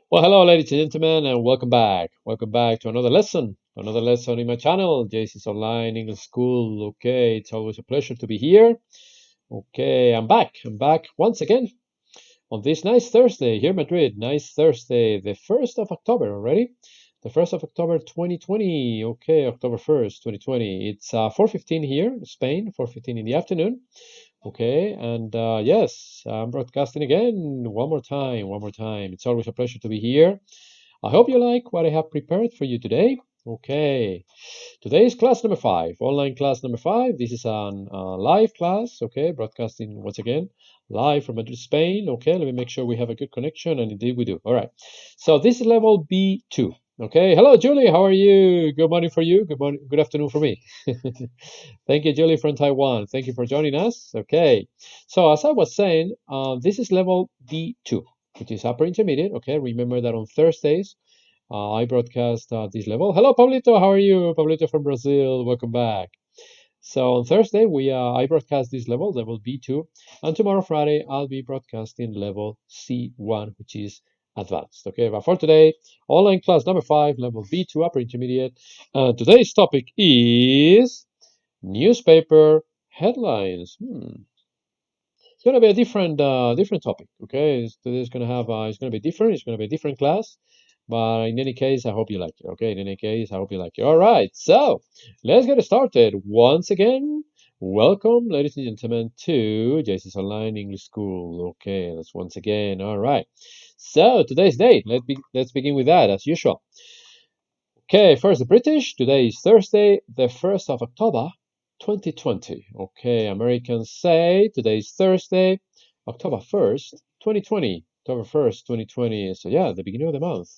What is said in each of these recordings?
Well, hello, ladies and gentlemen, and welcome back. Welcome back to another lesson in my channel, JC's Online English School. Okay, it's always a pleasure to be here. Okay, I'm back. I'm back once again on this nice Thursday here in Madrid. Nice Thursday, the 1st of October already. The 1st of October 2020. Okay, October 1st, 2020. It's 4:15 here in Spain, 4:15 in the afternoon. Okay, and yes, I'm broadcasting again one more time, one more time. It's always a pleasure to be here. I hope you like what I have prepared for you today. Okay, today is class number 5, online class number 5. This is a live class, okay, broadcasting once again live from Madrid, Spain. Okay, let me make sure we have a good connection, and indeed we do. All right, so this is level B2. Okay, hello Julie, how are you? Good morning for you. Good morning, good afternoon for me. Thank you, Julie from Taiwan. Thank you for joining us. Okay, so as I was saying, this is level B2, which is upper intermediate. Okay, remember that on Thursdays I broadcast this level. Hello, Pablito. How are you? Pablito from Brazil. Welcome back. So on Thursday, I broadcast this level, level B2, and tomorrow Friday I'll be broadcasting level C1, which is advanced. Okay, but for today, online class number 5, level B2, upper intermediate. Today's topic is newspaper headlines. It's going to be a different topic. Okay, today's going to have it's going to be different. It's going to be a different class. But in any case, I hope you like it. Okay, in any case, I hope you like it. All right, so let's get started. Once again, welcome, ladies and gentlemen, to JC's Online English School. Okay, that's once again. All right. So today's date. Let's begin with that as usual. Okay, first the British. Today is Thursday, the 1st of October, 2020. Okay, Americans say today is Thursday, October 1st, 2020. October 1st, 2020. So yeah, the beginning of the month.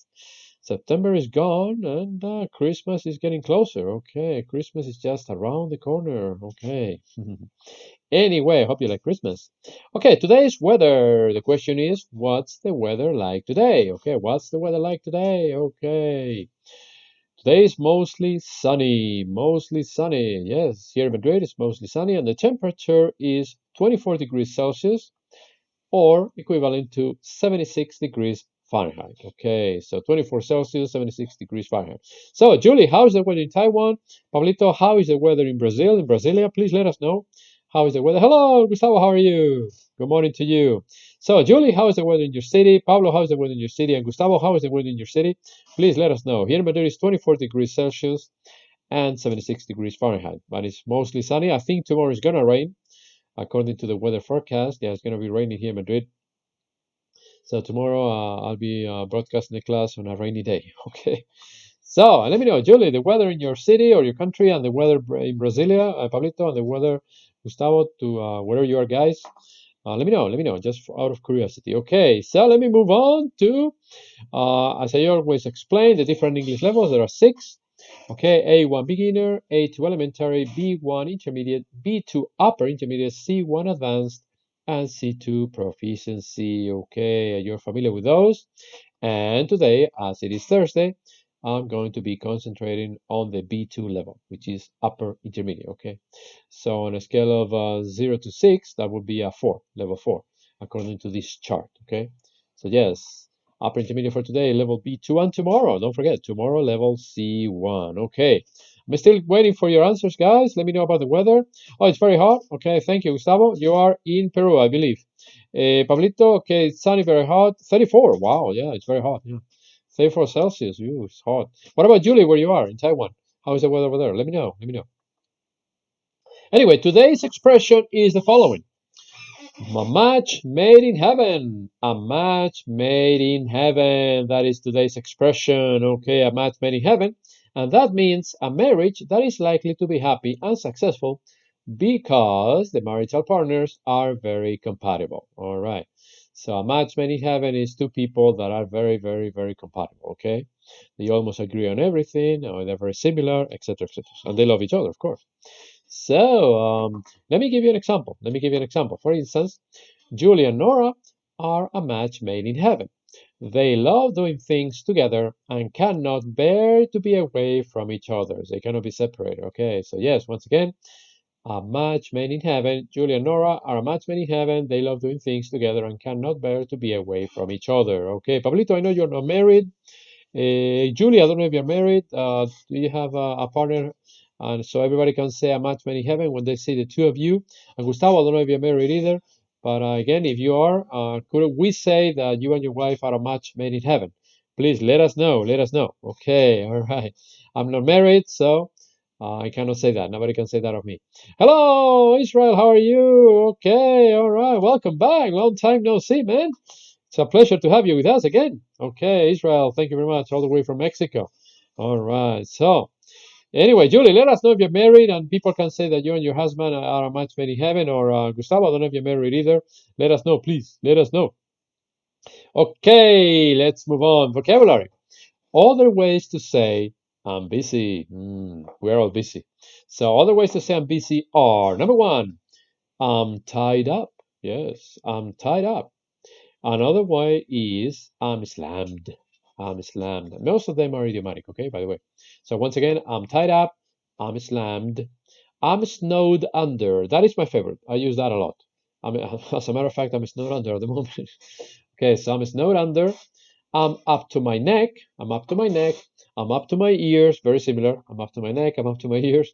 September is gone and Christmas is getting closer. Okay, Christmas is just around the corner. Okay. Anyway, I hope you like Christmas. Okay, today's weather. The question is, what's the weather like today? Okay, what's the weather like today? Okay. Today is mostly sunny. Mostly sunny. Yes, here in Madrid it's mostly sunny and the temperature is 24 degrees Celsius, or equivalent to 76 degrees Fahrenheit. Okay, so 24 Celsius, 76 degrees Fahrenheit. So, Julie, how is the weather in Taiwan? Pablito, how is the weather in Brazil? In Brasilia, please let us know. How is the weather? Hello, Gustavo, how are you? Good morning to you. So, Julie, how is the weather in your city? Pablo, how is the weather in your city? And Gustavo, how is the weather in your city? Please let us know. Here in Madrid, it's 24 degrees Celsius and 76 degrees Fahrenheit, but it's mostly sunny. I think tomorrow is going to rain. According to the weather forecast, yeah, it's going to be raining here in Madrid. So tomorrow I'll be broadcasting the class on a rainy day. Okay. So let me know, Julie, the weather in your city or your country, and the weather in Brasilia, Pablito, and the weather, Gustavo, to wherever you are, guys. Let me know, just out of curiosity. Okay, so let me move on to, as I always explain, the different English levels. There are 6. Okay, A1 beginner, A2 elementary, B1 intermediate, B2 upper intermediate, C1 advanced, and C2 proficiency. Okay, you're familiar with those. And today, as it is Thursday, I'm going to be concentrating on the B2 level, which is upper intermediate. Okay, so on a scale of 0 to 6, that would be a 4, level 4, according to this chart. Okay, so yes, upper intermediate for today, level B2, and tomorrow, don't forget, tomorrow, level C1. Okay, I'm still waiting for your answers, guys. Let me know about the weather. Oh, it's very hot. Okay, thank you, Gustavo. You are in Peru, I believe. Pablito, okay, it's sunny, very hot. 34. Wow, yeah, it's very hot. Yeah. 34 Celsius. Ooh, it's hot. What about Julie, where you are in Taiwan? How is the weather over there? Let me know. Let me know. Anyway, today's expression is the following. A match made in heaven. A match made in heaven. That is today's expression. Okay, a match made in heaven. And that means a marriage that is likely to be happy and successful because the marital partners are very compatible. All right. So a match made in heaven is 2 people that are very, very, very compatible. Okay. They almost agree on everything, or they're very similar, etc., etc. And they love each other, of course. So let me give you an example. For instance, Julie and Nora are a match made in heaven. They love doing things together and cannot bear to be away from each other. They cannot be separated. Okay, so yes, once again, A match made in heaven. Julie and Nora are a match made in heaven. They love doing things together and cannot bear to be away from each other. Okay, Pablito, I know you're not married. Julie, I don't know if you're married. Do you have a partner? And so everybody can say a match made in heaven when they see the two of you. And Gustavo, I don't know if you're married either. But again, if you are, could we say that you and your wife are a match made in heaven? Please let us know. Let us know. Okay, all right. I'm not married, so I cannot say that. Nobody can say that of me. Hello, Israel. How are you? Okay, all right. Welcome back. Long time no see, man. It's a pleasure to have you with us again. Okay, Israel, thank you very much, all the way from Mexico. All right. So, anyway, Julie, let us know if you're married, and people can say that you and your husband are a match made in heaven. Or Gustavo, I don't know if you're married either. Let us know, please. Let us know. Okay, let's move on. Vocabulary. Other ways to say I'm busy. We're all busy. So, other ways to say I'm busy are number one, I'm tied up. Yes, I'm tied up. Another way is I'm slammed. I'm slammed. Most of them are idiomatic, okay, by the way. So once again, I'm tied up. I'm slammed. I'm snowed under. That is my favorite. I use that a lot. As a matter of fact, I'm snowed under at the moment. Okay, so I'm snowed under. I'm up to my neck. I'm up to my neck. I'm up to my ears. Very similar. I'm up to my neck. I'm up to my ears.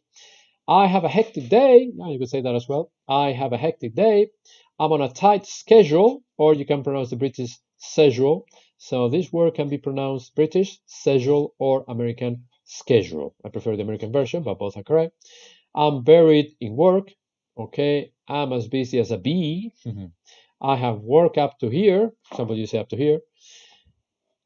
I have a hectic day. Yeah, you could say that as well. I have a hectic day. I'm on a tight schedule, or you can pronounce the British schedule. So this word can be pronounced British, schedule, or American schedule. I prefer the American version, but both are correct. I'm buried in work. Okay, I'm as busy as a bee. I have work up to here. Somebody say up to here.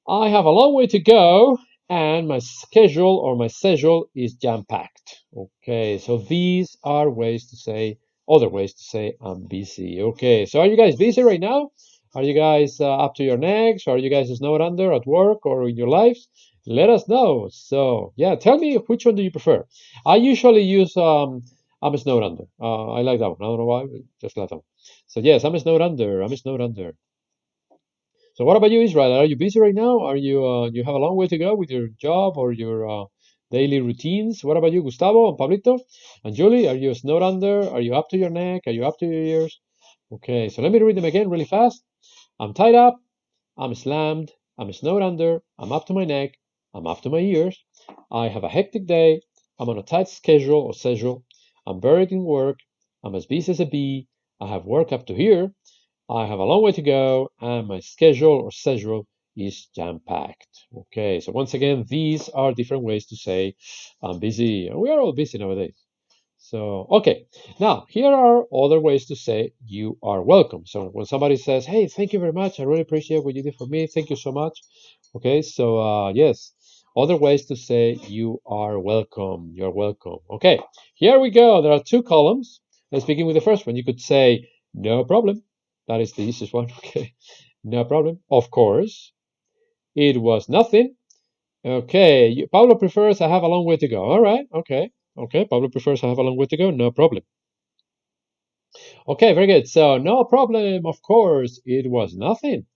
I have a long way to go, and my schedule or my schedule is jam-packed. Okay, so these are ways to say, other ways to say I'm busy. Okay, so are you guys busy right now? Are you guys up to your necks? Are you guys snowed under at work or in your lives? Let us know. So yeah, tell me which one do you prefer. I usually use I'm snowed under. I like that one. I don't know why, just like that one. So yes, I'm snowed under. I'm snowed under. So what about you, Israel? Are you busy right now? Are you have a long way to go with your job or your daily routines? What about you, Gustavo and Pablito and Julie? Are you snowed under? Are you up to your neck? Are you up to your ears? Okay, so let me read them again really fast. I'm tied up. I'm slammed. I'm snowed under. I'm up to my neck. I'm up to my ears. I have a hectic day. I'm on a tight schedule or schedule. I'm buried in work. I'm as busy as a bee. I have work up to here. I have a long way to go, and my schedule or schedule is jam-packed. Okay, so once again, these are different ways to say I'm busy. We are all busy nowadays. So, okay, now here are other ways to say you are welcome. So when somebody says, hey, thank you very much, I really appreciate what you did for me, thank you so much. Okay, so yes, other ways to say you are welcome. You're welcome. Okay, here we go. There are two columns. Let's begin with the first one. You could say, no problem. That is the easiest one. Okay, no problem. Of course, it was nothing. Okay, Pablo prefers I have a long way to go. All right, okay. Okay, Pablo prefers I have a long way to go. No problem. Okay, very good. So, no problem. Of course, it was nothing.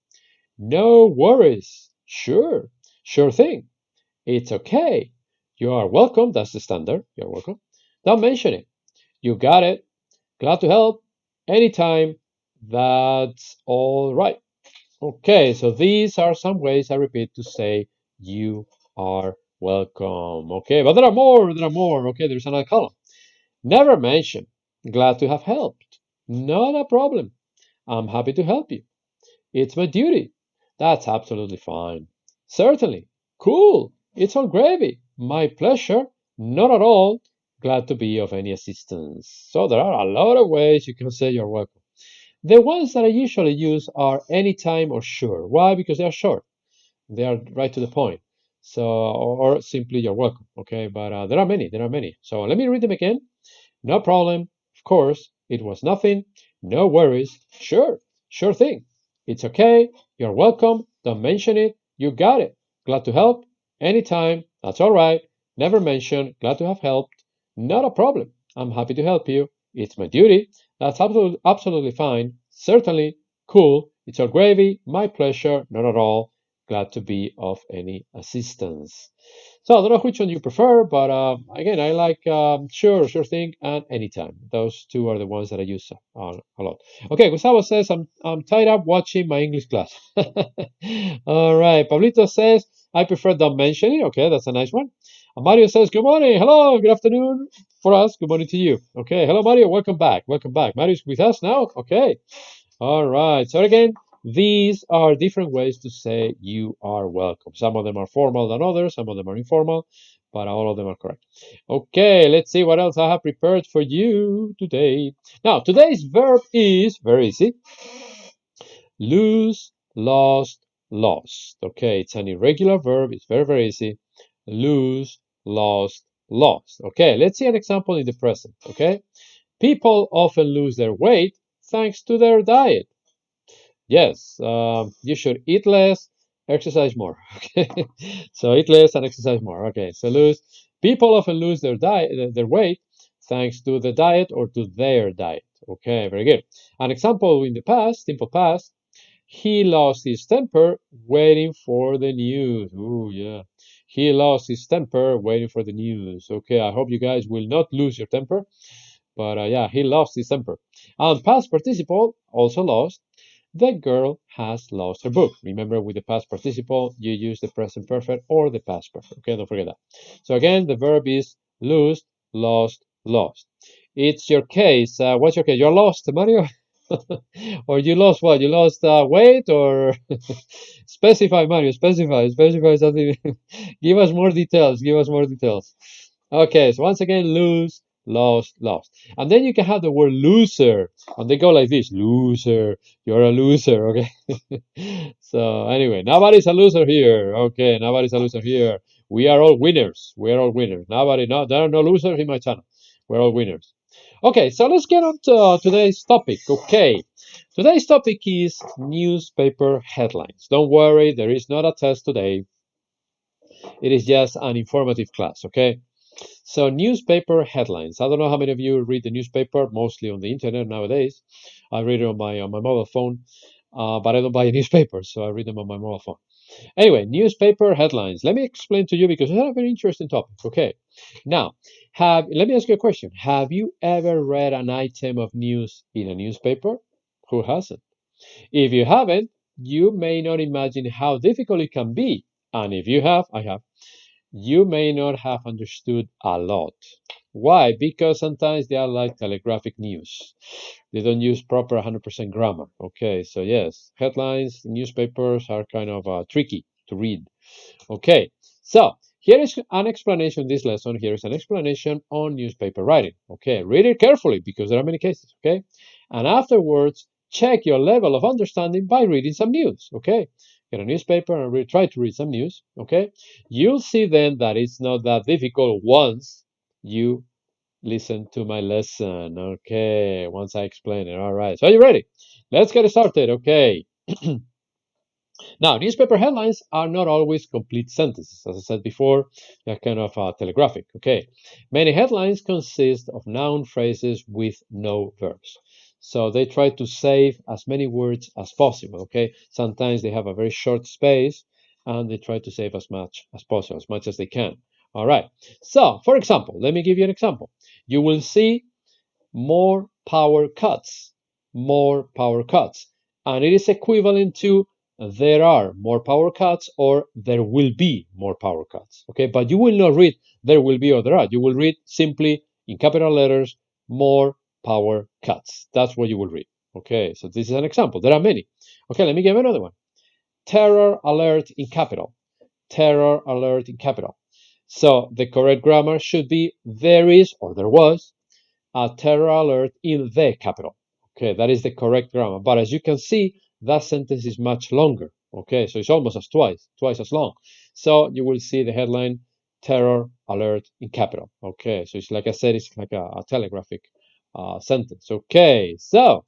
No worries. Sure. Sure thing. It's okay. You are welcome. That's the standard. You're welcome. Don't mention it. You got it. Glad to help. Anytime. That's all right. Okay, so these are some ways, I repeat, to say you are welcome. Okay, but there are more. There are more. Okay, there's another column. Never mention. Glad to have helped. Not a problem. I'm happy to help you. It's my duty. That's absolutely fine. Certainly. Cool. It's all gravy. My pleasure. Not at all. Glad to be of any assistance. So there are a lot of ways you can say you're welcome. The ones that I usually use are anytime or sure. Why? Because they are short. They are right to the point. So, or simply you're welcome. Okay, but there are many. There are many. So let me read them again. No problem. Of course, it was nothing. No worries. Sure. Sure thing. It's okay. You're welcome. Don't mention it. You got it. Glad to help. Anytime. That's all right. Never mention. Glad to have helped. Not a problem. I'm happy to help you. It's my duty. That's absolutely fine. Certainly. Cool. It's all gravy. My pleasure. Not at all. Glad to be of any assistance. So I don't know which one you prefer, but again, I like sure, sure thing, and anytime. Those two are the ones that I use a lot. Okay, Gustavo says, I'm tied up watching my English class. All right, Pablito says, I prefer don't mention it. Okay, that's a nice one. Mario says, good morning, hello, good afternoon for us. Good morning to you. Okay, hello, Mario, welcome back. Welcome back. Mario's with us now. Okay. All right. So again, these are different ways to say you are welcome. Some of them are formal than others, some of them are informal, but all of them are correct. Okay, let's see what else I have prepared for you today. Now, today's verb is very easy. Lose, lost, lost. Okay, it's an irregular verb. It's very, very easy. Lose, lost, lost. Okay, let's see an example in the present. Okay, people often lose their weight thanks to their diet. Yes, you should eat less, exercise more. Okay, so eat less and exercise more. Okay, so people often lose their their weight thanks to the diet or to their diet. Okay, very good. An example in the past, simple past, he lost his temper waiting for the news. Oh, yeah. He lost his temper waiting for the news. Okay, I hope you guys will not lose your temper. But yeah, he lost his temper. And past participle, also lost. The girl has lost her book. Remember, with the past participle, you use the present perfect or the past perfect. Okay, don't forget that. So again, the verb is lose, lost, lost. It's your case. What's your case? You're lost, Mario? Or you lost what? You lost weight or specify, Mario, specify something. Give us more details. Give us more details. Okay, so once again, lose, lost, lost. And then you can have the word loser, and they go like this, loser, you're a loser, okay? So anyway, nobody's a loser here. Okay, nobody's a loser here. We are all winners. We are all winners. There are no losers in my channel. We're all winners. Okay, so let's get on to today's topic. Okay, today's topic is newspaper headlines. Don't worry, there is not a test today. It is just an informative class, okay? So newspaper headlines. I don't know how many of you read the newspaper, mostly on the internet nowadays. I read it on my mobile phone, but I don't buy a newspaper, so I read them on my mobile phone. Anyway, newspaper headlines. Let me explain to you because it's a very interesting topic. Okay, now let me ask you a question. Have you ever read an item of news in a newspaper? Who hasn't? If you haven't, you may not imagine how difficult it can be. And if you have, I have, you may not have understood a lot. Why? Because sometimes they are like telegraphic news. They don't use proper 100% grammar. Okay, so yes, headlines, newspapers are kind of tricky to read. Okay, so here is an explanation in this lesson. Here is an explanation on newspaper writing. Okay, read it carefully because there are many cases. Okay, and afterwards, check your level of understanding by reading some news. Okay, get a newspaper and try to read some news. Okay, you'll see then that it's not that difficult once you listen to my lesson. Okay, once I explain it. All right, so are you ready? Let's get started. Okay. Now, newspaper headlines are not always complete sentences. As I said before, they're kind of telegraphic. Okay. Many headlines consist of noun phrases with no verbs. So they try to save as many words as possible. Okay. Sometimes they have a very short space and they try to save as much as possible, as much as they can. All right. So, for example, let me give you an example. You will see more power cuts, more power cuts. And it is equivalent to there are more power cuts or there will be more power cuts. Okay, but you will not read there will be or there are. You will read simply in capital letters more power cuts. That's what you will read. Okay, so this is an example. There are many. Okay, let me give another one. Terror alert in capital. Terror alert in capital. So the correct grammar should be there is or there was a terror alert in the capital. Okay, that is the correct grammar. But as you can see, that sentence is much longer. Okay, so it's almost as twice as long. So you will see the headline, terror alert in capital. Okay, so it's like I said, it's like a telegraphic sentence. Okay, so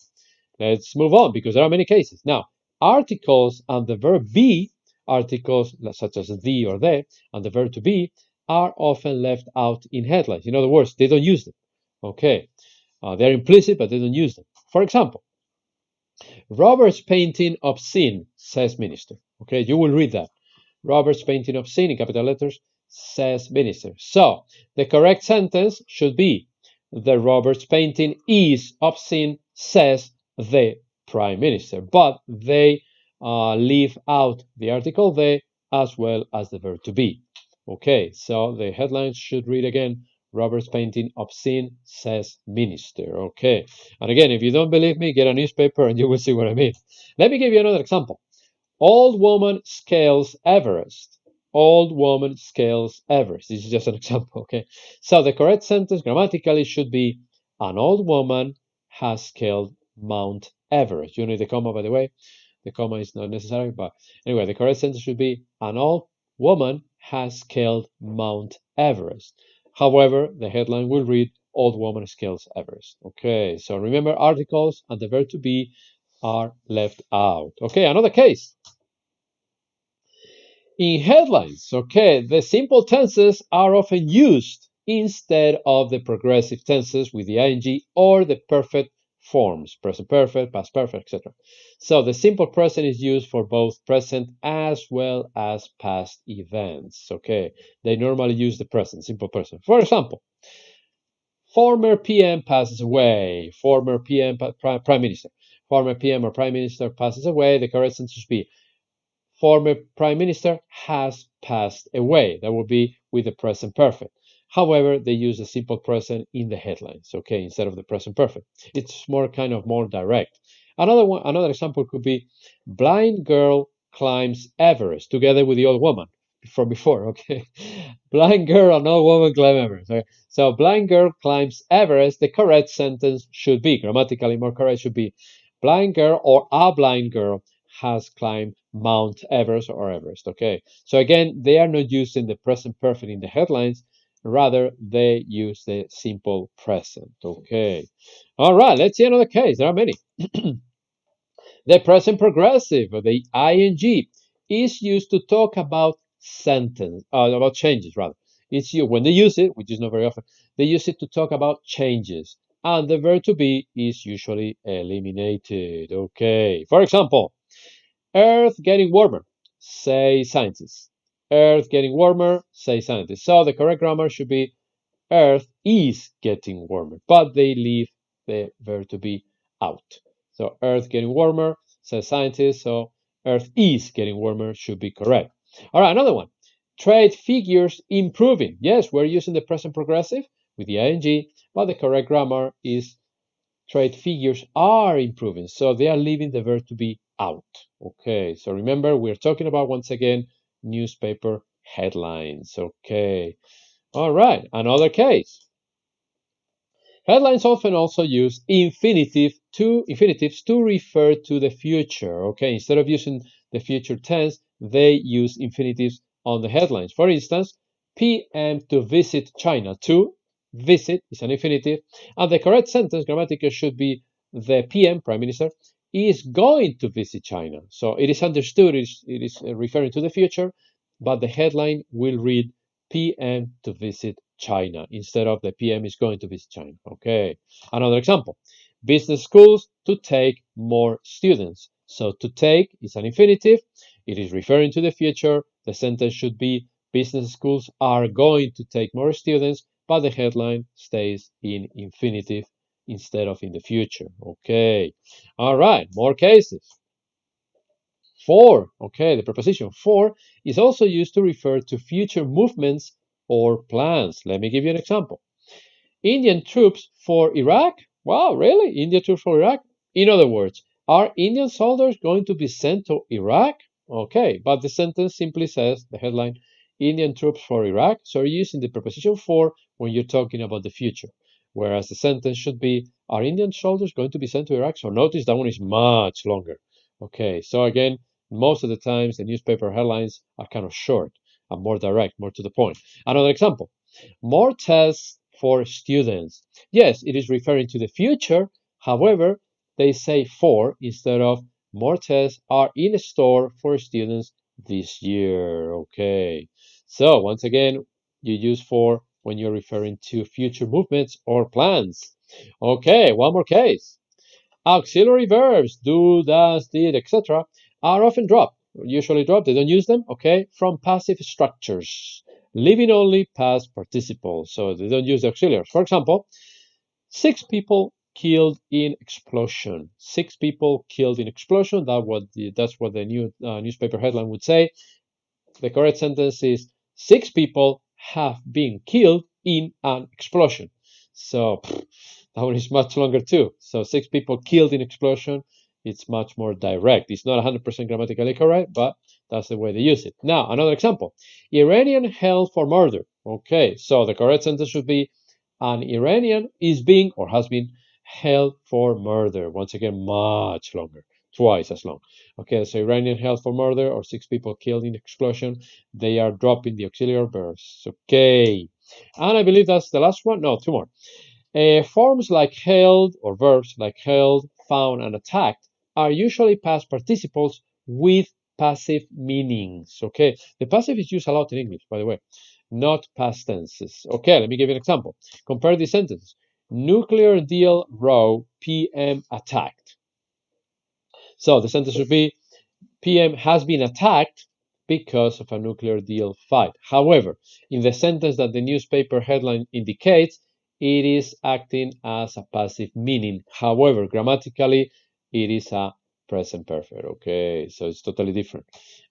let's move on because there are many cases. Now, articles and the verb be, articles such as the or the, and the verb to be are often left out in headlines. In other words, they don't use them. Okay, they're implicit, but they don't use them. For example, Robert's painting obscene, says minister. Okay, you will read that. Robert's painting obscene in capital letters, says minister. So the correct sentence should be, the Roberts painting is obscene, says the prime minister. But they leave out the article the as well as the verb to be. Okay, so the headline should read again, Roberts painting obscene, says minister. Okay, and again, if you don't believe me, get a newspaper and you will see what I mean. Let me give you another example. Old woman scales Everest. Old woman scales Everest. This is just an example, okay? So the correct sentence grammatically should be, an old woman has scaled Mount Everest. You need the comma, by the way. The comma is not necessary, but anyway, the correct sentence should be, an old woman has scaled Mount Everest. However, the headline will read, old woman scales Everest. Okay, so remember, articles and the verb to be are left out. Okay, another case. In headlines, okay, the simple tenses are often used instead of the progressive tenses with the ing or the perfect forms, present perfect, past perfect, etc. So the simple present is used for both present as well as past events, okay? They normally use the present, simple present. For example, former PM passes away, former PM, Prime Minister. Former PM or Prime Minister passes away, the correct sentence should be, former prime minister has passed away. That would be with the present perfect. However, they use the simple present in the headlines, okay, instead of the present perfect. It's more direct. Another example could be, blind girl climbs Everest together with the old woman from before, okay? Blind girl and old woman climb Everest. Okay? So blind girl climbs Everest. The correct sentence should be, grammatically more correct, should be, blind girl or a blind girl has climbed Mount Everest or Everest, okay? So again, they are not using the present perfect in the headlines, rather they use the simple present, okay? All right, let's see another case. There are many. The present progressive, or the ing, is used to talk about about changes, rather. It's you when they use it, which is not very often, they use it to talk about changes. And the verb to be is usually eliminated, okay? For example, Earth getting warmer, say scientists. Earth getting warmer, say scientists. So the correct grammar should be, Earth is getting warmer, but they leave the verb to be out. So Earth getting warmer, says scientists. So Earth is getting warmer should be correct. All right, another one. Trade figures improving. Yes, we're using the present progressive with the ing, but the correct grammar is, trade figures are improving. So they are leaving the verb to be out. Okay, so remember, we're talking about, once again, newspaper headlines. Okay, all right, another case. Headlines often also use infinitives to refer to the future. Okay, instead of using the future tense, they use infinitives on the headlines. For instance, PM to visit China. To visit is an infinitive, and the correct sentence grammatically should be, the PM, Prime Minister, is going to visit China. So it is understood, it is referring to the future, but the headline will read, PM to visit China, instead of the PM is going to visit China. Okay, another example, business schools to take more students. So to take is an infinitive, it is referring to the future. The sentence should be, business schools are going to take more students, but the headline stays in infinitive instead of in the future. Okay, all right, more cases. For, okay, the preposition for is also used to refer to future movements or plans. Let me give you an example. Indian troops for Iraq? Wow, really? Indian troops for Iraq? In other words, are Indian soldiers going to be sent to Iraq? Okay, but the sentence simply says, the headline, Indian troops for Iraq. So you're using the preposition for when you're talking about the future. Whereas the sentence should be, are Indian soldiers going to be sent to Iraq? So notice that one is much longer. Okay, so again, most of the times the newspaper headlines are kind of short and more direct, more to the point. Another example, more tests for students. Yes, it is referring to the future. However, they say for instead of, more tests are in store for students this year. Okay, so once again, you use for when you're referring to future movements or plans. Okay, one more case. Auxiliary verbs, do, does, did, etc., are often dropped, usually dropped. They don't use them, okay, from passive structures. leaving only past participles. So they don't use the auxiliaries. For example, 6 people killed in explosion. 6 people killed in explosion. That's what the new newspaper headline would say. The correct sentence is 6 people have been killed in an explosion. So that one is much longer too. So 6 people killed in explosion. It's much more direct. It's not 100% grammatically correct, but that's the way they use it. Now, another example. Iranian held for murder. Okay, so the correct sentence should be an Iranian is being or has been held for murder. Once again, much longer, twice as long. Okay, so Iranian held for murder or 6 people killed in explosion. They are dropping the auxiliary verbs. Okay, and I believe that's the last one. No, 2 more. Forms like held or verbs like held, found, and attacked are usually past participles with passive meanings. Okay, the passive is used a lot in English, by the way, not past tenses. Okay, let me give you an example. Compare these sentences. Nuclear deal row, PM attacked. So the sentence should be PM has been attacked because of a nuclear deal fight. However, in the sentence that the newspaper headline indicates, it is acting as a passive meaning. However, grammatically, it is a present perfect. Okay, so it's totally different.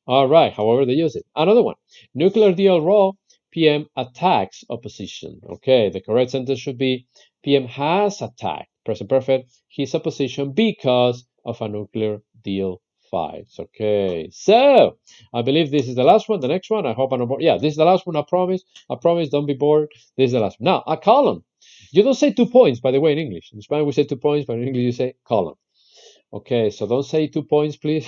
All right, however they use it. Another one. Nuclear deal raw, PM attacks opposition. Okay, the correct sentence should be PM has attacked, present perfect, his opposition because of a nuclear deal fights. Okay, so I believe this is the last one. The next one, I hope I'm not bored. Yeah, this is the last one. I promise. I promise. Don't be bored. This is the last one. Now, a column. You don't say 2 points, by the way, in English. In Spanish, we say 2 points, but in English, you say column. Okay, so don't say 2 points, please.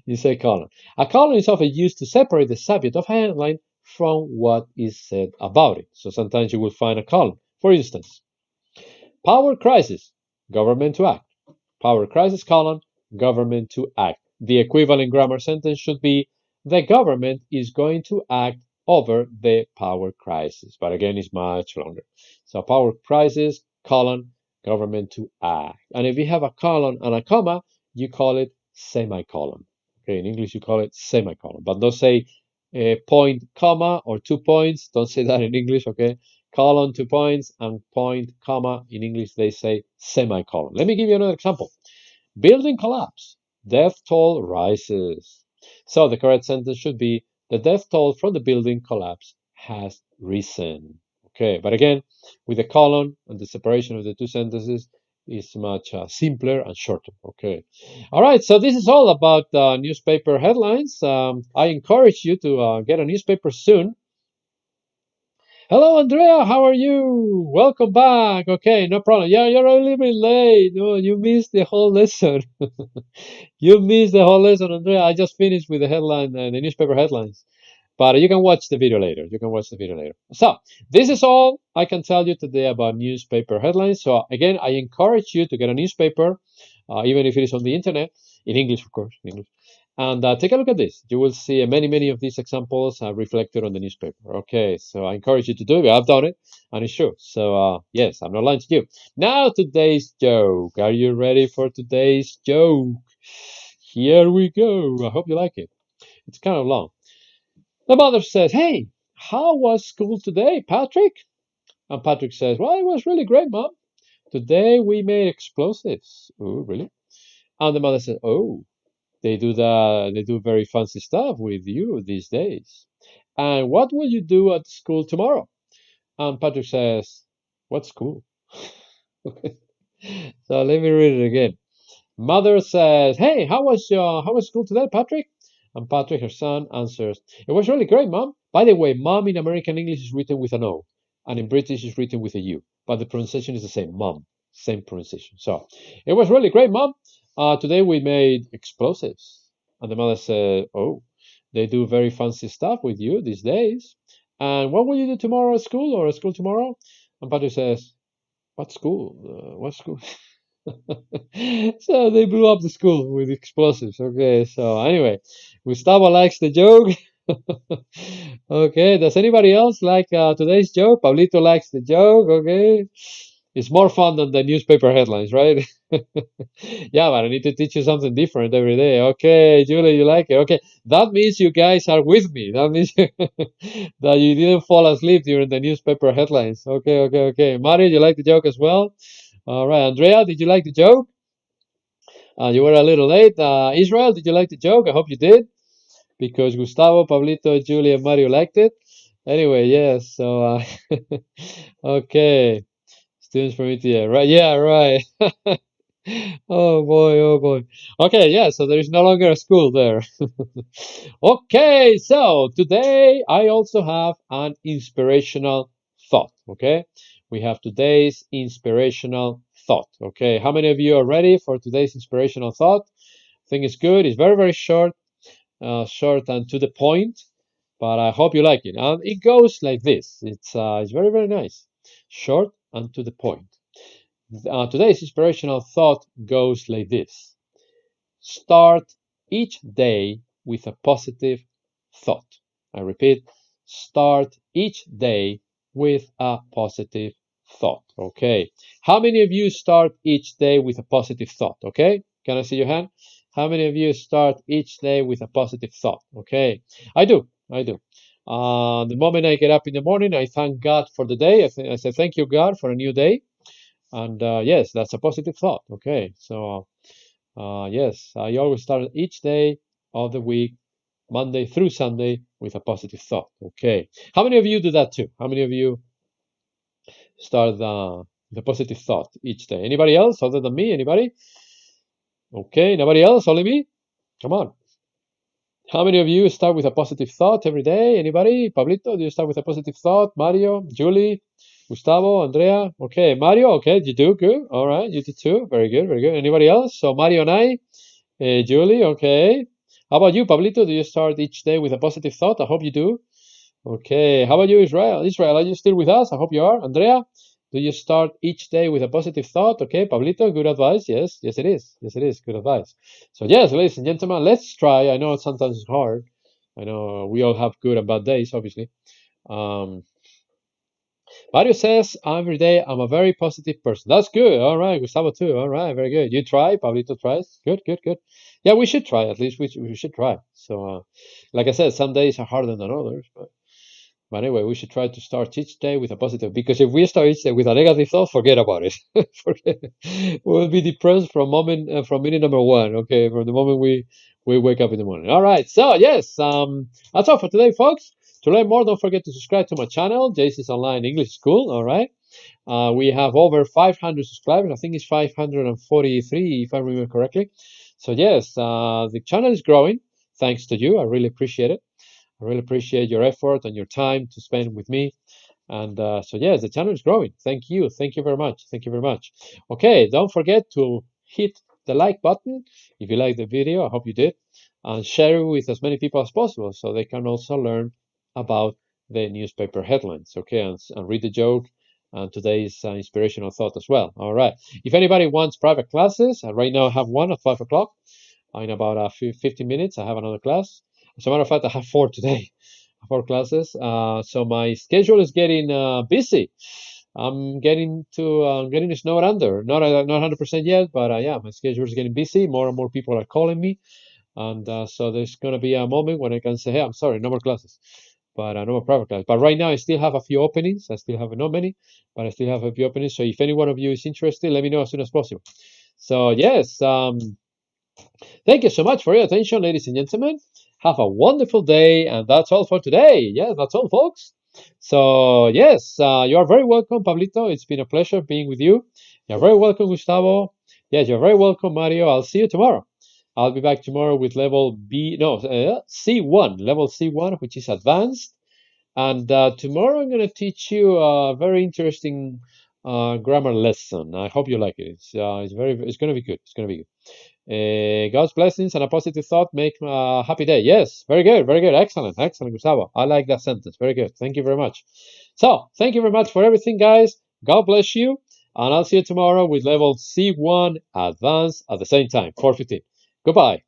You say column. A column is often used to separate the subject of a headline from what is said about it. So sometimes you will find a column. For instance, power crisis, government to act. Power crisis column, government to act. The equivalent grammar sentence should be the government is going to act over the power crisis. But again, it's much longer. So power crisis, colon, government to act. And if you have a colon and a comma, you call it semicolon. Okay, in English you call it semicolon. But don't say point, comma, or 2 points. Don't say that in English, okay? Colon, 2 points, and point, comma. In English, they say semicolon. Let me give you another example. Building collapse. Death toll rises. So the correct sentence should be the death toll from the building collapse has risen. Okay, but again, with the colon and the separation of the 2 sentences is much simpler and shorter. Okay. All right, so this is all about newspaper headlines. I encourage you to get a newspaper soon. Hello, Andrea. How are you? Welcome back. Okay, no problem. Yeah, you're a little bit late. Oh, you missed the whole lesson. You missed the whole lesson, Andrea. I just finished with the headline, the newspaper headlines. But you can watch the video later. You can watch the video later. So this is all I can tell you today about newspaper headlines. So again, I encourage you to get a newspaper, even if it is on the internet, in English, of course, in English. And take a look at this. You will see many of these examples reflected on the newspaper. Okay, so I encourage you to do it. I've done it, and it's true. So yes, I'm not lying to you. Now today's joke. Are you ready for today's joke? Here we go. I hope you like it. It's kind of long. The mother says, "Hey, how was school today, Patrick?" And Patrick says, "Well, it was really great, Mom. Today we made explosives." Oh, really? And the mother says, "Oh, they do very fancy stuff with you these days. And what will you do at school tomorrow?" And Patrick says, "What school?" Okay. So let me read it again. Mother says, "Hey, how was school today, Patrick?" And Patrick, her son, answers, "It was really great, Mom. By the way, Mom in American English is written with an O, and in British is written with a U, but the pronunciation is the same, Mom, same pronunciation. So, it was really great, Mom. Today we made explosives." And the mother said, "Oh, they do very fancy stuff with you these days. And what will you do tomorrow at school or at school tomorrow?" And Patrick says, "What school? What school?" So they blew up the school with explosives. Okay, so anyway, Gustavo likes the joke. Okay, does anybody else like today's joke? Pablito likes the joke. Okay, It's more fun than the newspaper headlines, right? Yeah, but I need to teach you something different every day. Okay, Julie, you like it? Okay, that means you guys are with me. That means that you didn't fall asleep during the newspaper headlines. Okay, okay, okay. Mario, you like the joke as well? All right, Andrea, did you like the joke? You were a little late. Israel, did you like the joke? I hope you did, because Gustavo, Pablito, Julie, and Mario liked it. Anyway, yes. So, okay. Students from ETA, right? Yeah, right. Oh boy, oh boy. Okay, yeah, so there is no longer a school there. Okay, so today I also have an inspirational thought, okay? We have today's inspirational thought, okay? How many of you are ready for today's inspirational thought? I think it's good. It's very, very short, short and to the point, but I hope you like it. And it goes like this. It's very, very nice. Short and to the point. Today's inspirational thought goes like this. Start each day with a positive thought. I repeat, start each day with a positive thought. Okay. How many of you start each day with a positive thought? Okay. Can I see your hand? How many of you start each day with a positive thought? Okay. I do. I do. The moment I get up in the morning, I thank God for the day. I say, thank you, God, for a new day. And yes, that's a positive thought. Okay, so yes, I always start each day of the week, Monday through Sunday, with a positive thought. Okay, how many of you do that too? How many of you start with a positive thought each day? Anybody else other than me? Anybody? Okay, nobody else? Only me? Come on. How many of you start with a positive thought every day? Anybody? Pablito, do you start with a positive thought? Mario, Julie, Gustavo, Andrea? Okay, Mario, okay, you do good. All right, you do too. Very good, very good. Anybody else? So Mario and I, Julie, okay. How about you, Pablito? Do you start each day with a positive thought? I hope you do. Okay, how about you, Israel? Israel, are you still with us? I hope you are. Andrea, do you start each day with a positive thought? Okay, Pablito, good advice. Yes, yes, it is. Yes, it is. Good advice. So, yes, ladies and gentlemen, let's try. I know sometimes it's hard. I know we all have good and bad days, obviously. Um, Mario says, every day I'm a very positive person. That's good. All right, Gustavo too. All right, very good. You try. Pablito tries. Good, good, good. Yeah, we should try. At least we should try. So, like I said, some days are harder than others, but anyway, we should try to start each day with a positive, because if we start each day with a negative thought, forget about it. Forget it. We'll be depressed from from minute number one. Okay, from the moment we wake up in the morning. All right. So yes, that's all for today, folks. To learn more, don't forget to subscribe to my channel, JC's Online English School. All right. We have over 500 subscribers. I think it's 543, if I remember correctly. So yes, the channel is growing. Thanks to you. I really appreciate it. I really appreciate your effort and your time to spend with me. And so, yes, the channel is growing. Thank you. Thank you very much. Thank you very much. Okay, don't forget to hit the like button if you like the video. I hope you did. And share it with as many people as possible so they can also learn about the newspaper headlines. Okay, and read the joke and today's inspirational thought as well. All right. If anybody wants private classes, right now I have one at 5 o'clock. In about 15 minutes, I have another class. As a matter of fact, I have 4 today, 4 classes. So my schedule is getting busy. I'm getting snowed under. Not 100% yet, but yeah, my schedule is getting busy. More and more people are calling me, and so there's going to be a moment when I can say, "Hey, I'm sorry, no more classes." But no more private class. But right now, I still have a few openings. I still have not many, but I still have a few openings. So if any one of you is interested, let me know as soon as possible. So yes. Thank you so much for your attention, ladies and gentlemen. Have a wonderful day, and that's all for today. Yeah, that's all, folks. So, yes, you are very welcome, Pablito. It's been a pleasure being with you. You're very welcome, Gustavo. Yes, you're very welcome, Mario. I'll see you tomorrow. I'll be back tomorrow with level C1, level C1, which is advanced. And tomorrow I'm going to teach you a very interesting grammar lesson. I hope you like it. It's going to be good. It's going to be good. God's blessings and a positive thought make a happy day. Yes, very good, very good. Excellent, excellent, Gustavo. I like that sentence. Very good. Thank you very much. So, thank you very much for everything, guys. God bless you. And I'll see you tomorrow with level C1 advanced at the same time, 4:15. Goodbye.